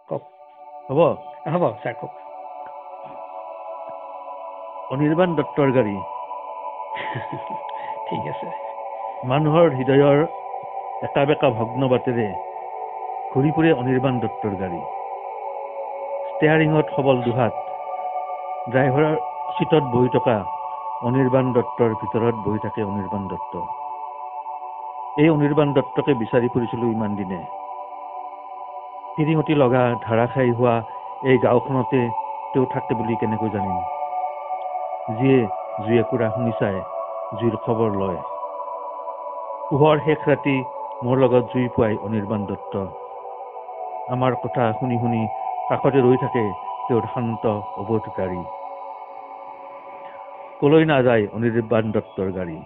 কওক। হ'ব হ'ব ছাৰ কওক। অনিৰ্বাণ দত্তৰ গাড়ী। ঠিক আছে। মানুহৰ হৃদয়ৰ একা বেকা ভগ্ন বাটেৰে ঘূৰি ফুৰে অনিৰ্বাণ দত্তৰ গাড়ী। ষ্টেয়াৰিঙত সবল দুহাত, ড্ৰাইভাৰৰ চিটত বহি থকা অনিৰ্বাণ দত্তৰ ভিতৰত বহি থাকে অনিৰ্বাণ দত্ত। এই অনিৰ্বাণ দত্তকে বিচাৰি ফুৰিছিলোঁ ইমান দিনে। তিৰিঙতি লগা ধাৰাসায়ী হোৱা এই গাঁওখনতে তেওঁ থাকে বুলি কেনেকৈ জানিম। যিয়ে জুই একুৰা শুনি চাই জুইৰ খবৰ লয়। পোহৰ শেষ ৰাতি মোৰ লগত জুই পুৱাই অনিৰ্বাণ দত্ত। আমাৰ কথা শুনি শুনি কাষতে ৰৈ থাকে তেওঁৰ শান্ত অবোধ গাড়ী। কলৈ নাযায় অনিৰ্বাণ দত্তৰ গাড়ী।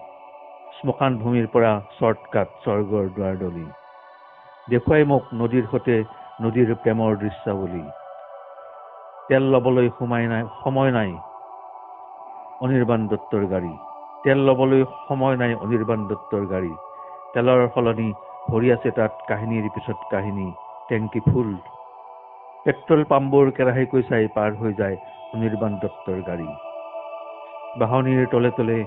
শ্মশান ভূমিৰ পৰা শ্বৰ্টকাট স্বৰ্গৰ দুৱাৰ দলি। দেখুৱাই মোক নদীৰ সৈতে নদীৰ প্ৰেমৰ দৃশ্যাৱলী। তেল ল'বলৈ সময় নাই অনিৰ্বাণ দত্তৰ গাড়ী। তেল ল'বলৈ সময় নাই অনিৰ্বাণ দত্তৰ গাড়ী। তেলৰ সলনি ভৰি আছে তাত কাহিনীৰ পিছত কাহিনী, টেংকি ফুল। পেট্ৰল পাম্পবোৰ কেৰাহীকৈ চাই পাৰ হৈ যায় অনিৰ্বাণ দত্তৰ গাড়ী। বাহনিৰ তলে তলে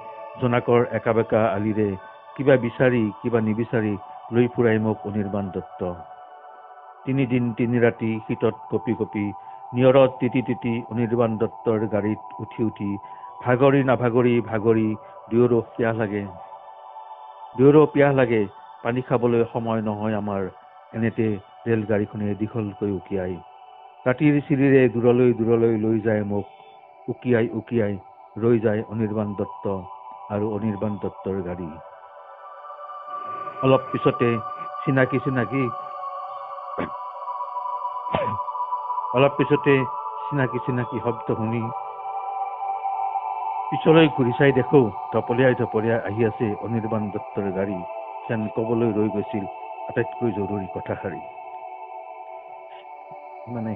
জোনাকৰ একা বেকা আলিৰে কিবা বিচাৰি কিবা নিবিচাৰি লৈ ফুৰাই মোক অনিৰ্বাণ দত্ত। 3 দিন 3 ৰাতি শীতত কঁপি কঁপি নিয়ৰত তিতি তিতি অনিৰ্বাণ দত্তৰ গাড়ীত উঠি উঠি ভাগৰি নাভাগৰি ভাগৰি দুয়োৰো পিয়াহ লাগে। পানী খাবলৈ সময় নহয় আমাৰ। এনেতে ৰেলগাড়ীখনে দীঘলকৈ উকিয়াই ৰাতিৰ চিৰিৰে দূৰলৈ দূৰলৈ লৈ যায় মোক। উকিয়াই উকিয়াই ৰৈ যায় অনিৰ্বাণ দত্ত আৰু অনিৰ্বাণ দত্তৰ গাড়ী। অলপ পিছতে চিনাকি চিনাকি শব্দ শুনি পিছলৈ ঘূৰি চাই দেখো ধপলিয়াই ধপলিয়াই আহি আছে অনিৰ্বাণ দত্তৰ গাড়ী। যেন কবলৈ ৰৈ গৈছিল আটাইতকৈ জৰুৰী কথাষাৰি। মানে